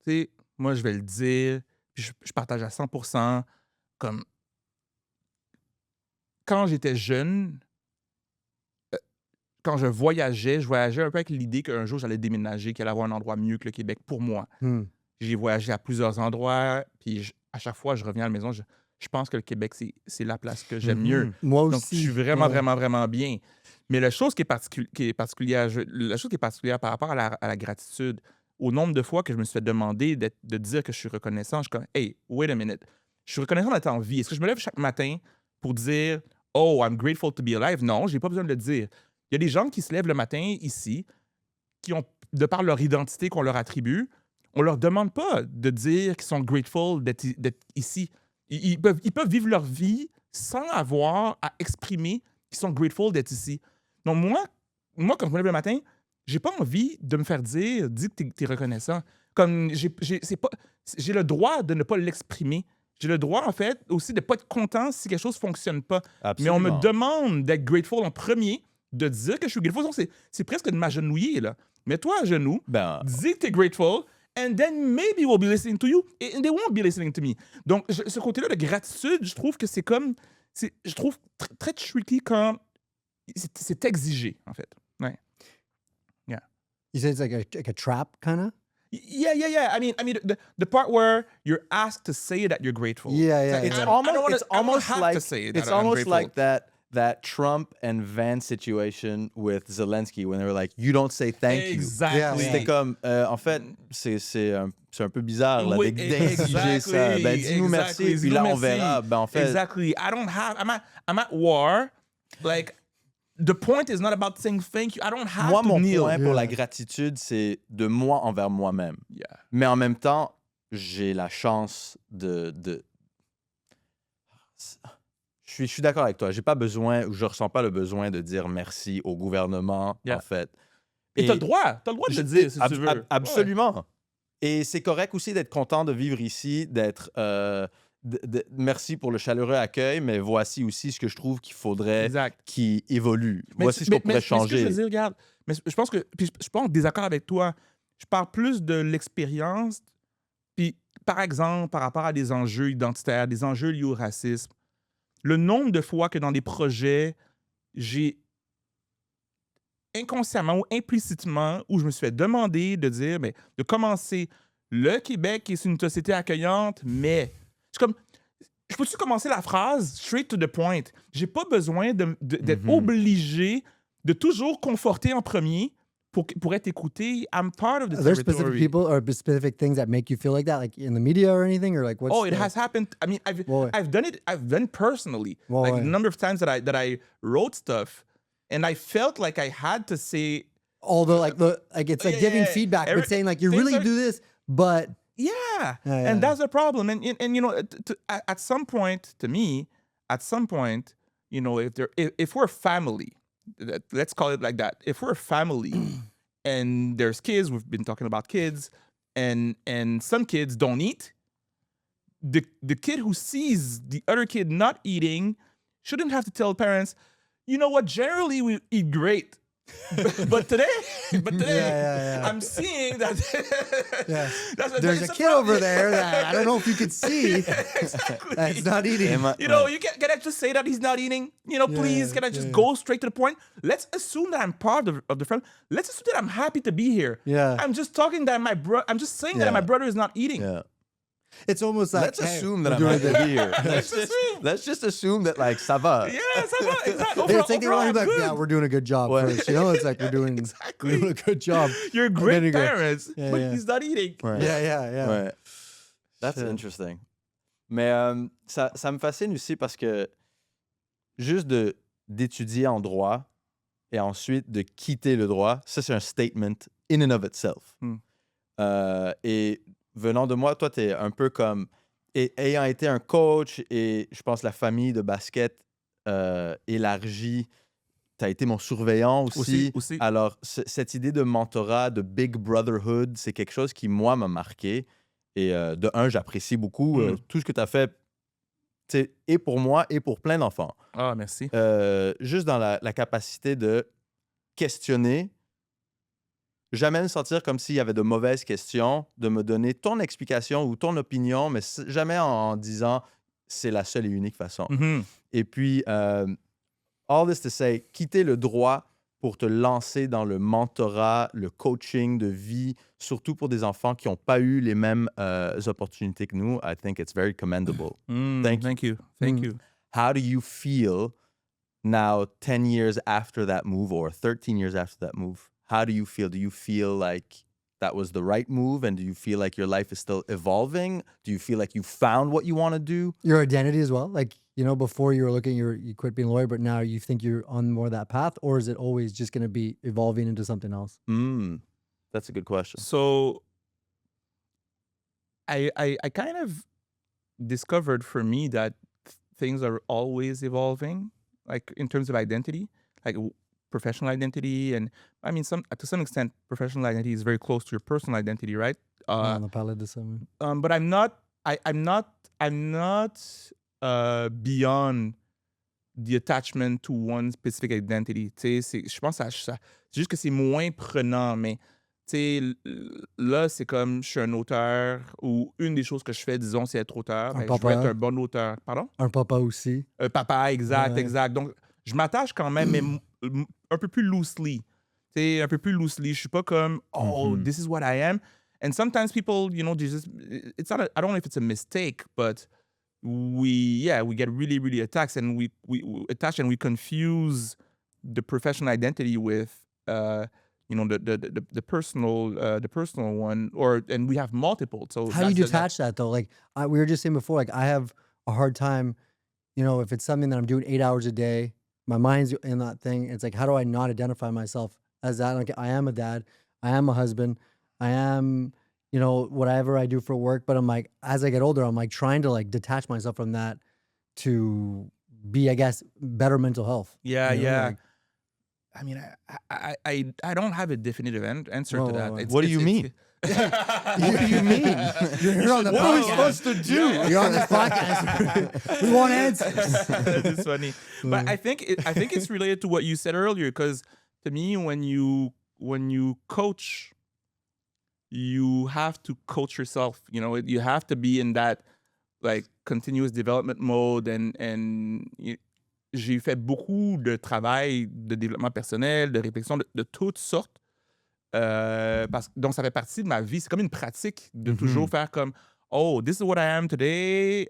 tu sais, moi, je vais le dire, puis je partage à 100%, comme quand j'étais jeune, quand je voyageais un peu avec l'idée qu'un jour j'allais déménager, qu'il allait avoir un endroit mieux que le Québec pour moi.
Hmm.
J'ai voyagé à plusieurs endroits, puis à chaque fois je reviens à la maison, je pense que le Québec, c'est la place que j'aime mieux.
Moi
Donc,
aussi.
je suis vraiment,
Ouais.
vraiment, vraiment bien. Mais la chose qui est particulière, la chose qui est particulière par rapport à la gratitude, au nombre de fois que je me suis fait demander de dire que je suis reconnaissant, je suis comme, hey, wait a minute. Je suis reconnaissant d'être en vie. Est-ce que je me lève chaque matin pour dire, oh, I'm grateful to be alive? Non, j'ai pas besoin de le dire. Il y a des gens qui se lèvent le matin ici, qui ont, de par leur identité qu'on leur attribue, on leur demande pas de dire qu'ils sont grateful d'être ici. Ils peuvent vivre leur vie sans avoir à exprimer qu'ils sont grateful d'être ici. Donc moi, quand je me lève le matin, j'ai pas envie de me faire dire, dis que t'es reconnaissant. Comme j'ai le droit de ne pas l'exprimer. J'ai le droit, en fait, aussi de pas être content si quelque chose fonctionne pas. Mais on me
Absolument.
demande d'être grateful en premier, de dire que je suis grateful. Donc, c'est presque de m'agenouiller, là. Mets-toi à genoux,
Ben,
dis que t'es grateful, and then maybe we'll be listening to you, and they won't be listening to me. Donc, ce côté-là de gratitude, je trouve que c'est comme... je trouve très tricky quand c'est exigé, en fait. Ouais.
You say it's like a trap, kind of?
Yeah. I mean, the part where you're asked to say that you're grateful.
Yeah.
it's
I don't
almost
have
like
to say that
it's
I'm
almost
grateful.
like that Trump and Vance situation with Zelensky when they were like, you don't say thank you.
Exactly.
C'était comme, en fait, c'est un peu bizarre là,
Oui,
d'exiger ça. Ben, dis-nous merci,
exactly.
puis là,
Dis-nous
on
merci.
verra. Ben, en fait,
Exactly. I'm at war. Like, the point is not about saying thank you. I don't have
moi,
to
mon
kneel.
point pour
Yeah.
la gratitude, c'est de moi envers moi-même.
Yeah.
Mais en même temps, j'ai la chance de... Je suis d'accord avec toi. J'ai pas besoin, ou je ressens pas le besoin de dire merci au gouvernement,
Yeah.
en fait.
Et t'as le droit de le dire si tu veux.
Absolument. Et c'est correct aussi d'être content de vivre ici, d'être... merci pour le chaleureux accueil, mais voici aussi ce que je trouve qu'il faudrait
Exact.
qui évolue. Voici ce qu'on pourrait
Mais ce que je
changer.
veux dire, regarde, mais je pense que, puis je suis pas en désaccord avec toi. Je parle plus de l'expérience. Puis, par exemple, par rapport à des enjeux identitaires, des enjeux liés au racisme, le nombre de fois que dans des projets, j'ai inconsciemment ou implicitement, où je me suis fait demander de dire, mais de commencer, le Québec est une société accueillante, mais... C'est comme... Je peux-tu commencer la phrase straight to the point? J'ai pas besoin d'être obligé de toujours conforter en premier pour être écouté. I'm part of the
Are there specific
territory.
people or specific things that make you feel like that, like in the media or anything, or like what's?
Oh, it
the-
has happened. I mean,
Ouais.
I've done it. I've done it personally.
Ouais,
Like
ouais.
the number of times that I wrote stuff, and I felt like I had to say,
Although like it's like
Yeah,
giving
yeah.
feedback,
Every-
but saying like you
things
really
are-
do this, but
yeah,
Yeah.
and that's the problem. And you know, at some point, to me, at some point, you know, if we're a family, let's call it like that. If we're a family, and there's kids, we've been talking about kids, and some kids don't eat. The kid who sees the other kid not eating shouldn't have to tell parents, you know what, generally we eat great. but today,
Yeah.
I'm seeing that
Yeah.
it's
there's a kid
problem.
over there that I don't know if you could see
Exactly.
that's not eating.
You know, can I just say that he's not eating? You know, please, can I just go straight to the point? Let's assume that I'm part of the family. Let's assume that I'm happy to be here.
Yeah.
I'm just talking that I'm just saying that
Yeah.
my brother is not eating.
Yeah.
It's almost like
Let's
hey,
assume
we're
that I'm
doing
happy
good.
to be here.
assume.
Let's just assume that, like, ça va.
Yeah, ça va, exactly.
Yeah, it's like they
Overall,
want to be
I'm
like,
good.
yeah, we're doing a good job
Ouais.
first. You know, it's like we're doing a good job.
You're
And then
great
you go,
parents,
Yeah,
but
yeah.
he's not eating.
Ouais.
Yeah.
Ouais. That's
Shit.
interesting. Mais ça me fascine aussi parce que juste d'étudier en droit et ensuite de quitter le droit, ça, c'est un statement in and of itself. Et venant de moi, toi, tu es un peu comme... ayant été un coach et je pense la famille de basket élargie, tu as été mon surveillant aussi.
Aussi.
Alors, cette idée de mentorat, de big brotherhood, c'est quelque chose qui, moi, m'a marqué. Et de un, j'apprécie beaucoup tout ce que tu as fait, tu sais, et pour moi et pour plein d'enfants.
Ah, merci.
Juste dans la capacité de questionner, jamais me sentir comme s'il y avait de mauvaises questions, de me donner ton explication ou ton opinion, mais jamais en disant c'est la seule et unique façon.
Mhm.
Et puis, all this to say, quitter le droit pour te lancer dans le mentorat, le coaching de vie, surtout pour des enfants qui n'ont pas eu les mêmes opportunités que nous, I think it's very commendable.
Thank you. Thank
Mm.
you.
How do you feel now 10 years after that move or 13 years after that move? How do you feel? Do you feel like that was the right move? And do you feel like your life is still evolving? Do you feel like you found what you want to do?
Your identity as well? Like, you know, before you were looking, you quit being a lawyer, but now you think you're on more of that path? Or is it always just going to be evolving into something else?
That's a good question.
So I kind of discovered for me that things are always evolving, like in terms of identity, like professional identity. And I mean, to some extent, professional identity is very close to your personal identity, right?
On a parle de ça. Oui.
But I'm not beyond the attachment to one specific identity. Tu sais, je pense que c'est juste que c'est moins prenant, mais tu sais, là, c'est comme je suis un auteur ou une des choses que je fais, disons, c'est être auteur.
Un
Ben, je veux être
papa.
un bon auteur. Pardon?
Un papa aussi.
Papa, exact,
Ouais.
exact. Donc, je m'attache quand même, mais un peu plus loosely. Tu sais, un peu plus loosely. Je suis pas comme, oh,
Mhm.
this is what I am. And sometimes people, you know, it's not, I don't know if it's a mistake, but we get really, really attached and we attach and we confuse the professional identity with, you know, the personal one, and we have multiple. So
How do you
that's
detach that though? Like we were just saying before, like I have a hard time, you know, if it's something that I'm doing 8 hours a day, my mind's in that thing. It's like, how do I not identify myself as that? Like I am a dad, I am a husband, I am, you know, whatever I do for work. But I'm like, as I get older, I'm like trying to like detach myself from that to be, I guess, better mental health.
Yeah,
you know,
yeah.
like-
I mean, I don't have a definitive answer
Whoa,
to
whoa,
that.
whoa.
What do you mean?
What do you mean? You're on the
What are we
podcast.
supposed to do?
You're on this podcast. We want answers.
It's funny, but I think it's related to what you said earlier. Because to me, when you coach, you have to coach yourself. You know, you have to be in that like continuous development mode. J'ai fait beaucoup de travail de développement personnel, de réflexion de toutes sortes. Donc, ça fait partie de ma vie. C'est comme une pratique de toujours faire comme « Oh, this is what I am today.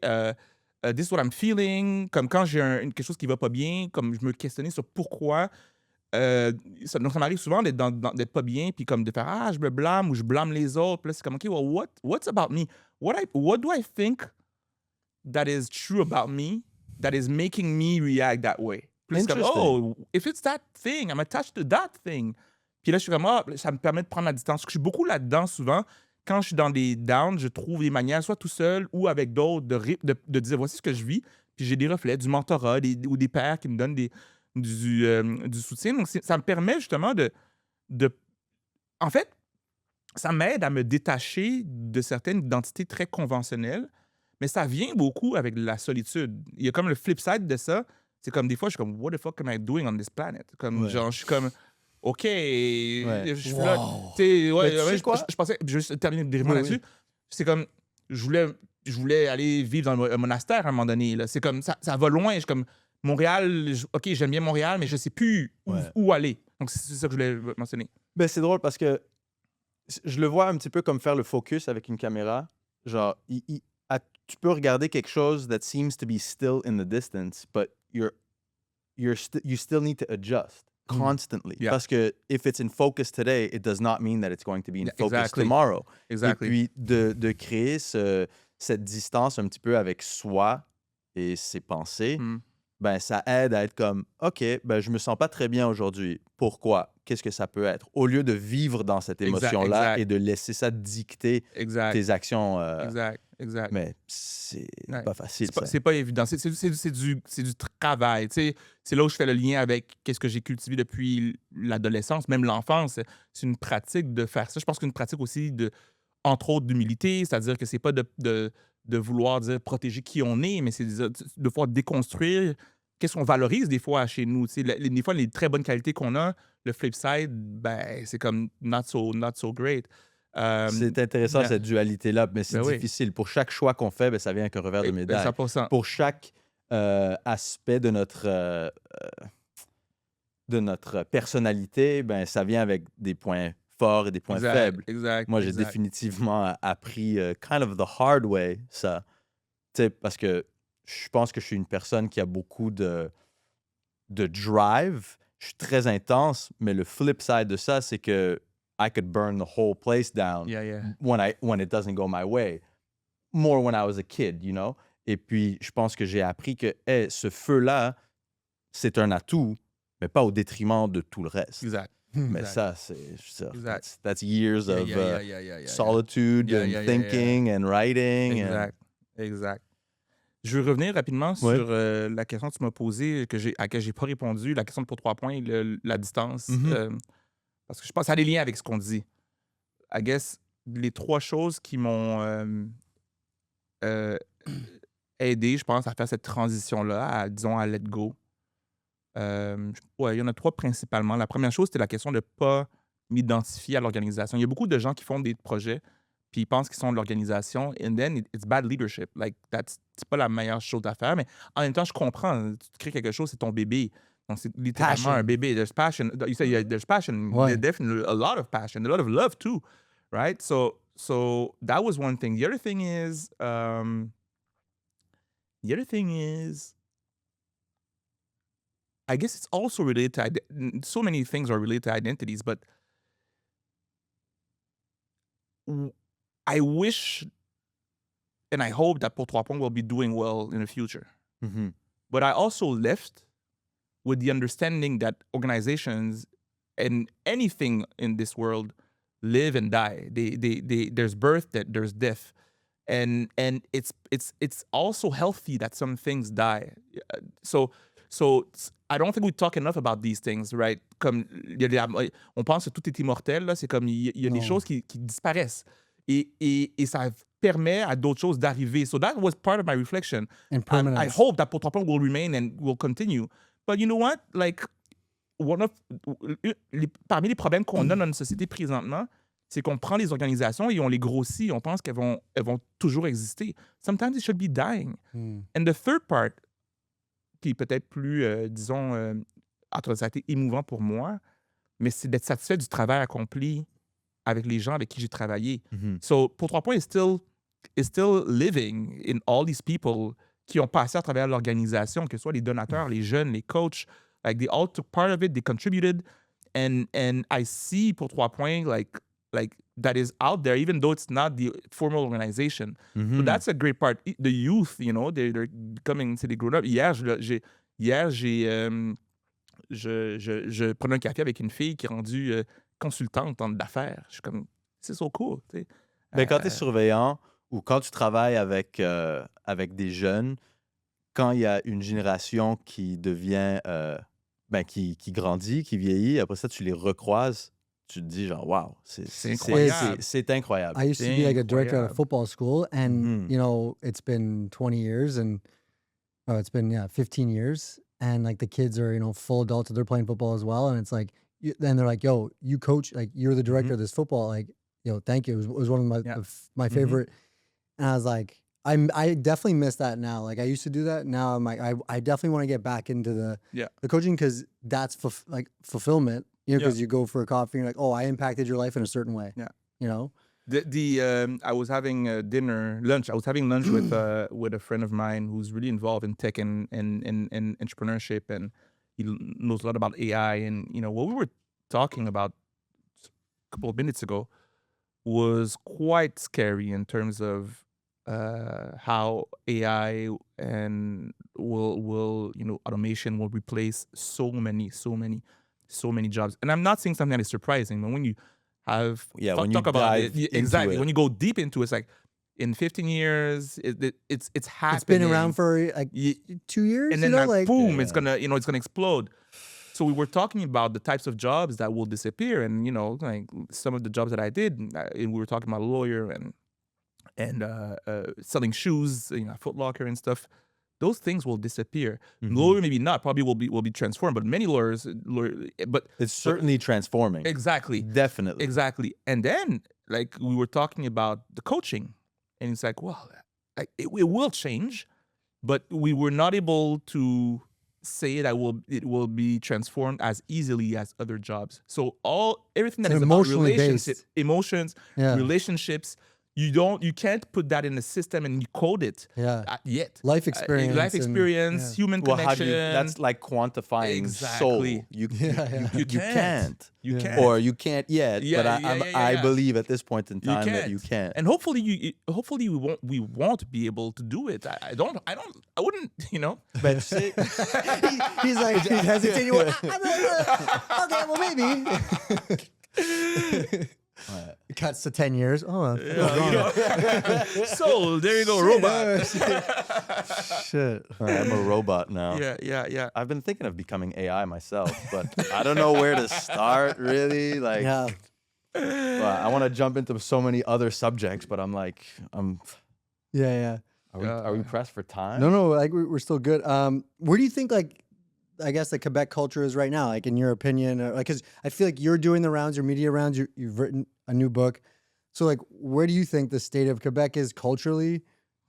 This is what I'm feeling. » Comme quand j'ai quelque chose qui va pas bien, comme je me questionnais sur pourquoi. Donc, ça m'arrive souvent d'être pas bien, puis comme de faire « Ah, je me blâme » ou « Je blâme les autres. » Puis là, c'est comme « OK, well, what's about me? What do I think that is true about me that is making me react that way? » Puis c'est comme « Oh, if it's that thing, I'm attached to that thing. » Puis là, je suis comme, ça me permet de prendre la distance. Je suis beaucoup là-dedans souvent. Quand je suis dans des downs, je trouve des manières, soit tout seul ou avec d'autres, de dire voici ce que je vis. Puis j'ai des reflets, du mentorat ou des pairs qui me donnent du soutien. Donc, ça me permet justement de. En fait, ça m'aide à me détacher de certaines identités très conventionnelles, mais ça vient beaucoup avec la solitude. Il y a comme le flip side de ça. C'est comme des fois, je suis comme, what the fuck am I doing on this planet? Comme, genre, je suis comme. OK, je suis là. Tu sais, je pensais, je vais juste terminer brièvement là-dessus. C'est comme, je voulais aller vivre dans un monastère à un moment donné. Là. C'est comme, ça va loin. Je suis comme, Montréal, OK, j'aime bien Montréal, mais je sais plus où aller. Donc, c'est ça que je voulais mentionner.
Ben, c'est drôle parce que je le vois un petit peu comme faire le focus avec une caméra. Genre, tu peux regarder quelque chose that seems to be still in the distance, but you still need to adjust constantly.
Yeah.
Parce que if it's in focus today, it does not mean that it's going to be in focus
Exactly.
tomorrow.
Exactly.
Et puis, de créer cette distance un petit peu avec soi et ses pensées, ben, ça aide à être comme, OK, ben, je me sens pas très bien aujourd'hui. Pourquoi? Qu'est-ce que ça peut être? Au lieu de vivre dans cette émotion-là
exact.
et de laisser ça dicter tes actions.
Exact.
Mais c'est pas facile.
C'est pas évident. C'est du travail. Tu sais, c'est là où je fais le lien avec qu'est-ce que j'ai cultivé depuis l'adolescence, même l'enfance. C'est une pratique de faire ça. Je pense qu'une pratique aussi, entre autres, d'humilité, c'est-à-dire que c'est pas de vouloir dire protéger qui on est, mais c'est de pouvoir déconstruire qu'est-ce qu'on valorise des fois chez nous. Tu sais, des fois, les très bonnes qualités qu'on a, le flip side, ben, c'est comme not so great.
C'est intéressant,
yeah.
cette dualité-là, mais c'est
Ben oui.
difficile. Pour chaque choix qu'on fait, ben, ça vient avec un revers de médaille.
100%.
Pour chaque aspect de notre personnalité, ben, ça vient avec des points forts et des points faibles. Moi, j'ai définitivement appris kind of the hard way, ça. Tu sais, parce que je pense que je suis une personne qui a beaucoup de drive. Je suis très intense, mais le flip side de ça, c'est que I could burn the whole place down
Yeah.
when it doesn't go my way. More when I was a kid, you know? Et puis, je pense que j'ai appris que ce feu-là, c'est un atout, mais pas au détriment de tout le reste.
Exact.
Mais
Exact.
ça, c'est
Exact.
that's years of
Yeah.
solitude
Yeah,
and
yeah.
thinking and writing.
Exact. Je veux revenir rapidement
Ouais.
sur la question que tu m'as posée, à laquelle j'ai pas répondu, la question de pour 3 points, la distance.
Mhm.
Parce que je pense que ça a des liens avec ce qu'on dit. I guess, les 3 choses qui m'ont aidé, je pense, à faire cette transition-là, disons, à let go. Ouais, il y en a 3 principalement. La première chose, c'était la question de ne pas m'identifier à l'organisation. Il y a beaucoup de gens qui font des projets, puis ils pensent qu'ils sont de l'organisation, and then it's bad leadership. Like, c'est pas la meilleure chose à faire, mais en même temps, je comprends. Tu crées quelque chose, c'est ton bébé. Donc, c'est littéralement
Passion.
un bébé. There's passion. You say there's passion.
Ouais.
There's definitely a lot of passion, a lot of love too, right? So that was one thing. The other thing is, I guess it's also related to so many things are related to identities, but I wish and I hope that Pour 3 Points will be doing well in the future.
Mhm.
But I also left with the understanding that organizations and anything in this world live and die. There's birth, there's death. And it's also healthy that some things die. So I don't think we talk enough about these things, right? Comme on pense que tout est immortel, là, c'est comme il y a des
Non.
choses qui disparaissent. Et ça permet à d'autres choses d'arriver. So that was part of my reflection.
And permanence.
I hope that Pour 3 Points will remain and will continue. But you know what? Like, parmi les problèmes qu'on a dans notre société présentement, c'est qu'on prend les organisations et on les grossit. On pense qu'elles vont toujours exister. Sometimes they should be dying. And the third part, qui est peut-être plus, disons, ça a été émouvant pour moi, mais c'est d'être satisfait du travail accompli avec les gens avec qui j'ai travaillé.
Mhm.
So, Pour 3 Points is still living in all these people qui ont passé à travers l'organisation, que ce soit les donateurs, les jeunes, les coachs. Like, they all took part of it, they contributed. And I see Pour 3 Points, like that is out there, even though it's not the formal organization. So
Mhm.
that's a great part. The youth, you know, they're becoming, c'est des grown-ups. Hier, je prenais un café avec une fille qui est rendue consultante en d'affaires. Je suis comme, c'est so cool, tu sais.
Ben, quand tu es surveillant ou quand tu travailles avec des jeunes, quand il y a une génération qui devient, qui grandit, qui vieillit, après ça, tu les recroises, tu te dis genre, wow,
C'est incroyable.
c'est incroyable.
I used to be like a director at a
Incroyable.
football school, and
Mhm.
you know, it's been 20 years, and it's been 15 years, and like the kids are full adults, they're playing football as well, and it's like, then they're like, "Yo, you coach, like you're the director of this football, like, thank you." It was one of my
Yeah.
my favorite, and I was like, I definitely miss that now. Like I used to do that. Now I'm like, I definitely want to get back into the coaching because that's fulfillment. Because you go for a coffee and you're like, oh, I impacted your life in a certain way.
Yeah.
You know?
I was having lunch. I was having lunch with a friend of mine who's really involved in tech and entrepreneurship, and he knows a lot about AI. And what we were talking about a couple of minutes ago was quite scary in terms of how AI and will automation will replace so many jobs. And I'm not saying something that is surprising, but when you have
when you
talk about
dive
it,
into
exactly
it.
when you go deep into it, it's like in 15 years, it's happening.
It's been around for like 2 years,
and then boom, it's gonna explode. So we were talking about the types of jobs that will disappear, and like some of the jobs that I did, and we were talking about a lawyer and selling shoes, Foot Locker and stuff. Those things will disappear. Lawyer maybe not, probably will be transformed, but many lawyers, but
it's certainly transforming.
exactly,
Definitely.
exactly. And then like we were talking about the coaching, and it's like, well, like it will change, but we were not able to say that it will be transformed as easily as other jobs. So everything that
It's
is about
emotionally
relationship,
based.
emotions,
Yeah.
relationships, you can't put that in a system and you code it
Yeah.
yet.
Life experience.
Life
and-
experience,
yeah.
human
Well, how
connection.
do you? That's like quantifying
Exactly.
soul. You
Yeah.
you can't.
You
Yeah.
can't.
Or you can't yet.
Yeah,
but I
yeah.
believe at this point in time that you can't.
And hopefully we won't be able to do it. I wouldn't, you know.
But see,
He's like, he's hesitating. Okay, well, maybe. It cuts to 10 years. Oh,
So there you go, robot.
shit.
all right, I'm a robot now.
Yeah.
I've been thinking of becoming AI myself, but I don't know where to start really. Like,
Yeah.
well, I want to jump into so many other subjects, but I'm like,
Yeah.
are we pressed for time?
No, like we're still good. Where do you think, like, I guess the Quebec culture is right now? Like, in your opinion, like, because I feel like you're doing the rounds, your media rounds. You've written a new book, so like, where do you think the state of Quebec is culturally?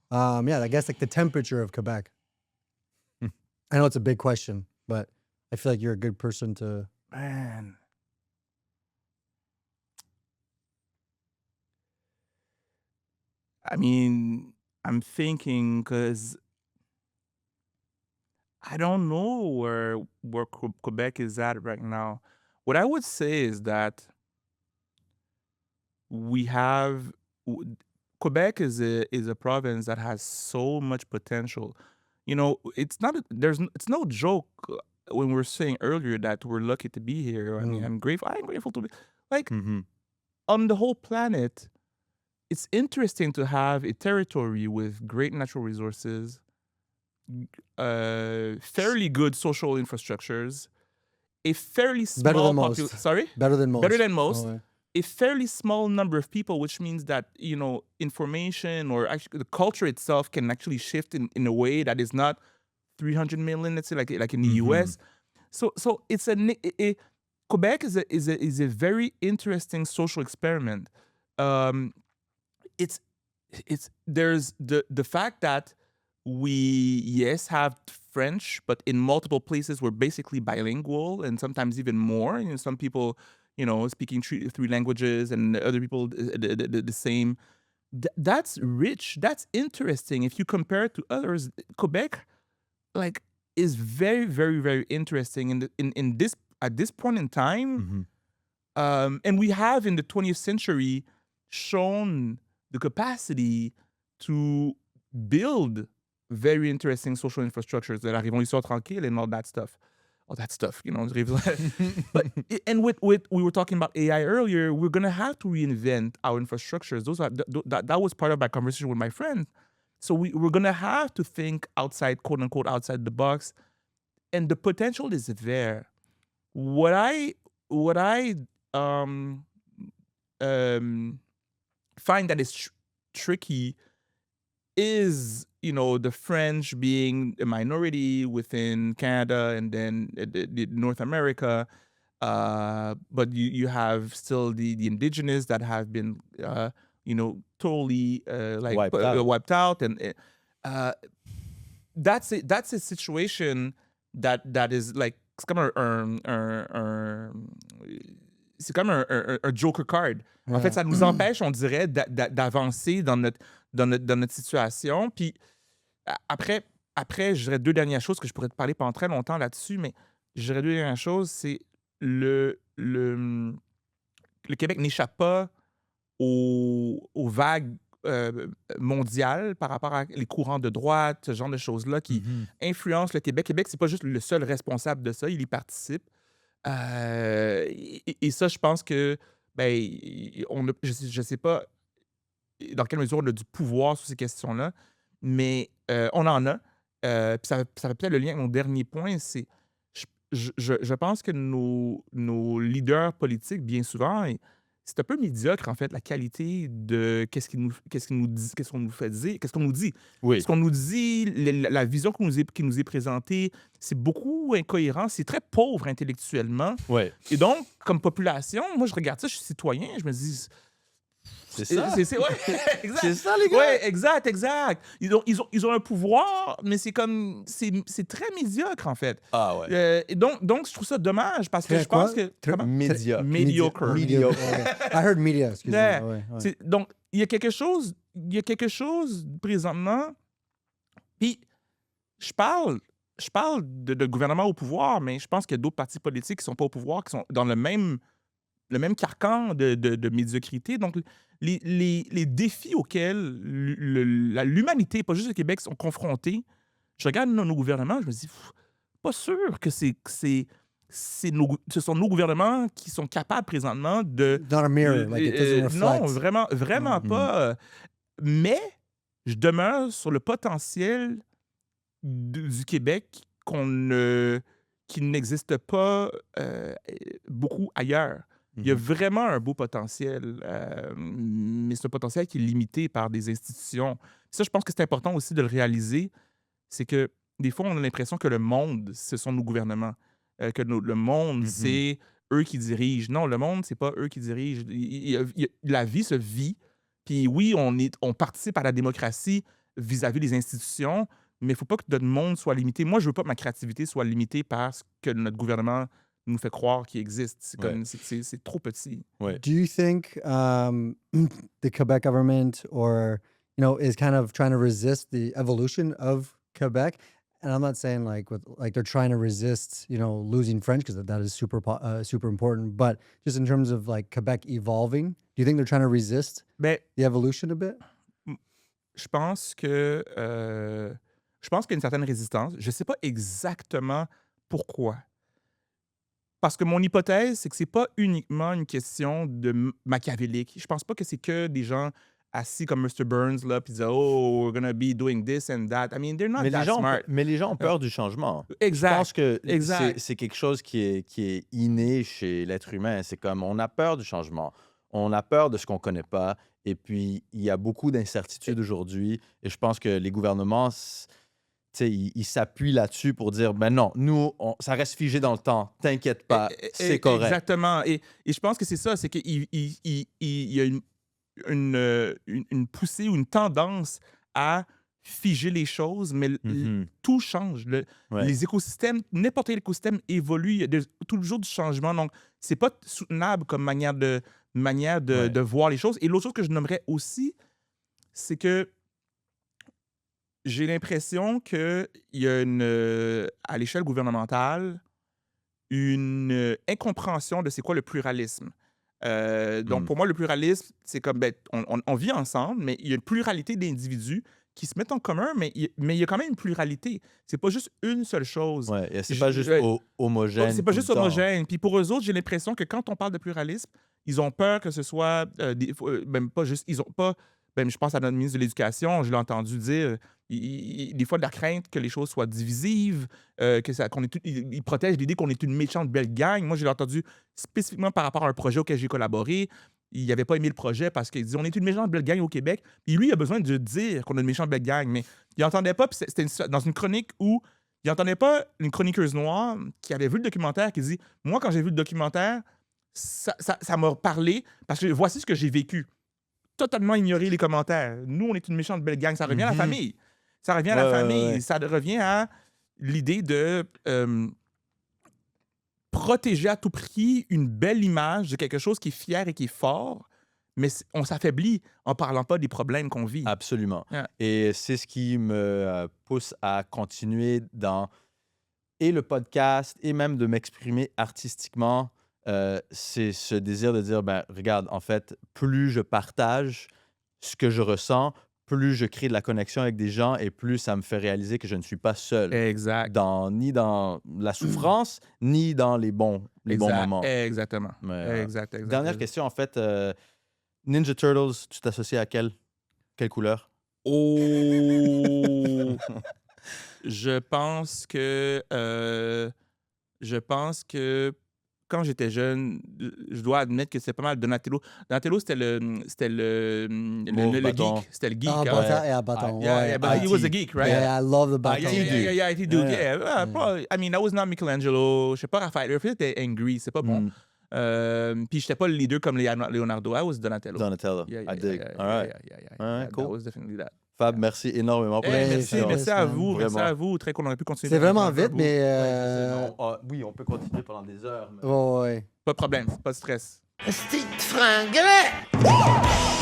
Yeah, I guess like the temperature of Quebec. I know it's a big question, but I feel like you're a good person to.
Man. I mean, I'm thinking because I don't know where Quebec is at right now. What I would say is that we have Quebec is a province that has so much potential. You know, it's no joke when we were saying earlier that we're lucky to be here. I mean, I'm grateful to be like
Mm-hmm.
on the whole planet. It's interesting to have a territory with great natural resources, fairly good social infrastructures, a fairly small
Better than most.
Sorry,
Better than most.
better than most.
Oh, yeah.
A fairly small number of people, which means that information or actually the culture itself can actually shift in a way that is not 300 million, let's say, like in the U.S. So it's Quebec is a very interesting social experiment. There's the fact that we have French, but in multiple places we're basically bilingual and sometimes even more. You know, some people speaking three languages and other people the same. That's rich. That's interesting. If you compare it to others, Quebec, like, is very, very, very interesting in this at this point in time. And we have in the 20th century shown the capacity to build very interesting social infrastructures that are Révolution Tranquille and all that stuff. But and with we were talking about AI earlier, we're gonna have to reinvent our infrastructures. That was part of my conversation with my friend. So we're gonna have to think outside, quote unquote, outside the box, and the potential is there. What I find that is tricky is the French being a minority within Canada and then North America, but you have still the indigenous that have been totally wiped out, and that's a situation that is like c'est comme un joker card. En fait, ça nous empêche, on dirait, d'avancer dans notre situation. Puis après, je dirais deux dernières choses que je pourrais te parler pendant très longtemps là-dessus, mais je dirais deux dernières choses, c'est le Québec n'échappe pas aux vagues mondiales par rapport à les courants de droite, ce genre de choses-là qui influencent le Québec. Québec, c'est pas juste le seul responsable de ça, il y participe. Et ça, je pense que je sais pas dans quelle mesure on a du pouvoir sur ces questions-là, mais on en a. Puis ça fait peut-être le lien avec mon dernier point, c'est je pense que nos leaders politiques, bien souvent, c'est un peu médiocre, en fait, la qualité de qu'est-ce qu'on nous fait dire, qu'est-ce qu'on nous dit.
Oui.
Ce qu'on nous dit, la vision qui nous est présentée, c'est beaucoup incohérent, c'est très pauvre intellectuellement.
Ouais.
Et donc, comme population, moi, je regarde ça, je suis citoyen, je me dis,
C'est ça.
Ouais, exact.
C'est ça, les gars.
Ouais, exact. Ils ont un pouvoir, mais c'est comme... C'est très médiocre, en fait.
Ah ouais.
Et donc, je trouve ça dommage parce que
Très
je pense
quoi?
que...
Très-
comment?
Médiocre.
Mediocre.
Mediocre.
I heard media, excuse-moi.
Yeah.
Ouais.
Donc, il y a quelque chose présentement. Puis, je parle de gouvernement au pouvoir, mais je pense qu'il y a d'autres partis politiques qui sont pas au pouvoir, qui sont dans le même carcan de médiocrité. Donc, les défis auxquels l'humanité, pas juste le Québec, sont confrontés, je regarde nos gouvernements, je me dis, pas sûr que ce sont nos gouvernements qui sont capables présentement de...
Not a mirror, like it doesn't reflect.
Non, vraiment pas. Mais je demeure sur le potentiel du Québec qui n'existe pas beaucoup ailleurs. Il y a vraiment un beau potentiel, mais c'est un potentiel qui est limité par des institutions. Ça, je pense que c'est important aussi de le réaliser. C'est que des fois, on a l'impression que le monde, ce sont nos gouvernements. Le monde, c'est eux qui dirigent. Non, le monde, c'est pas eux qui dirigent. La vie se vit. Puis oui, on participe à la démocratie vis-à-vis des institutions, mais il ne faut pas que notre monde soit limité. Moi, je ne veux pas que ma créativité soit limitée par ce que notre gouvernement nous fait croire qu'il existe. C'est trop petit.
Ouais.
Do you think the Quebec government is kind of trying to resist the evolution of Quebec? And I'm not saying like they're trying to resist, losing French because that is super important, but just in terms of like Quebec evolving, do you think they're trying to resist
Ben,
the evolution a bit?
je pense qu'il y a une certaine résistance. Je ne sais pas exactement pourquoi. Parce que mon hypothèse, c'est que c'est pas uniquement une question de machiavélique. Je pense pas que c'est que des gens assis comme Mr. Burns, là, puis disent « Oh, we're gonna be doing this and that ». I mean, they're not that smart.
Mais les gens ont peur du changement.
Exact.
Je pense que
Exact.
c'est quelque chose qui est inné chez l'être humain. C'est comme, on a peur du changement. On a peur de ce qu'on ne connaît pas. Et puis, il y a beaucoup d'incertitudes aujourd'hui. Et je pense que les gouvernements, ils s'appuient là-dessus pour dire, ben non, nous, ça reste figé dans le temps. T'inquiète pas, c'est correct.
Exactement. Et je pense que c'est ça, c'est qu'il y a une poussée ou une tendance à figer les choses, mais tout change. Les écosystèmes, n'importe quel écosystème évolue. Il y a toujours du changement. Donc, c'est pas soutenable comme manière de voir les choses. Et l'autre chose que je nommerais aussi, c'est que j'ai l'impression qu'il y a à l'échelle gouvernementale une incompréhension de c'est quoi le pluralisme. Donc, pour moi, le pluralisme, c'est comme, on vit ensemble, mais il y a une pluralité d'individus qui se mettent en commun, mais il y a quand même une pluralité. C'est pas juste une seule chose.
Ouais, c'est pas juste homogène.
C'est pas
tout
juste
le temps.
homogène. Puis pour eux autres, j'ai l'impression que quand on parle de pluralisme, ils ont peur que ce soit, même pas juste, ils ont pas, je pense à notre ministre de l'Éducation, je l'ai entendu dire, des fois de la crainte que les choses soient divisives, il protège l'idée qu'on est une méchante belle gang. Moi, je l'ai entendu spécifiquement par rapport à un projet auquel j'ai collaboré. Il n'avait pas aimé le projet parce qu'il dit on est une méchante belle gang au Québec. Puis lui, il a besoin de dire qu'on a une méchante belle gang, mais il n'entendait pas. Puis c'était dans une chronique où il n'entendait pas une chroniqueuse noire qui avait vu le documentaire qui dit moi, quand j'ai vu le documentaire, ça m'a parlé parce que voici ce que j'ai vécu. Totalement ignorer les commentaires. Nous, on est une méchante belle gang. Ça revient à la famille. Ça revient à la famille. Ça revient à l'idée de protéger à tout prix une belle image de quelque chose qui est fier et qui est fort, mais on s'affaiblit en parlant pas des problèmes qu'on vit.
Absolument.
Yeah.
Et c'est ce qui me pousse à continuer dans le podcast et même de m'exprimer artistiquement. C'est ce désir de dire, regarde, en fait, plus je partage ce que je ressens, plus je crée de la connexion avec des gens et plus ça me fait réaliser que je ne suis pas seul.
Exact.
Ni dans la souffrance, ni dans les bons moments.
Exactement.
Mais,
Exact.
Dernière question, en fait. Ninja Turtles, tu t'associes à quelle couleur?
Oh! Je pense que quand j'étais jeune, je dois admettre que c'est pas mal Donatello. Donatello, c'était le
bâton.
geek. C'était le geek.
Ah,
hein.
bâton, yeah, bâton.
Yeah, but he was a geek, right?
Yeah, I love the bâton.
Yeah, IT dude. Yeah. Probably, I mean, that was not Michelangelo. Je sais pas, Raphaël. Raphaël était angry. C'est pas bon. Puis j'étais pas le leader comme Leonardo. I was Donatello.
Donatello.
Yeah,
I dig. All right. All right,
That
cool.
was definitely that.
Fab, merci énormément pour
Hey,
la
merci,
discussion.
merci à vous.
Vraiment.
Merci à vous. Très cool, on aurait pu continuer.
C'est vraiment
un peu à
vite,
vous.
mais.
Oui, on peut continuer pendant des heures. Mais...
Ouais.
Pas de problème, pas de stress.
Steve Franglais!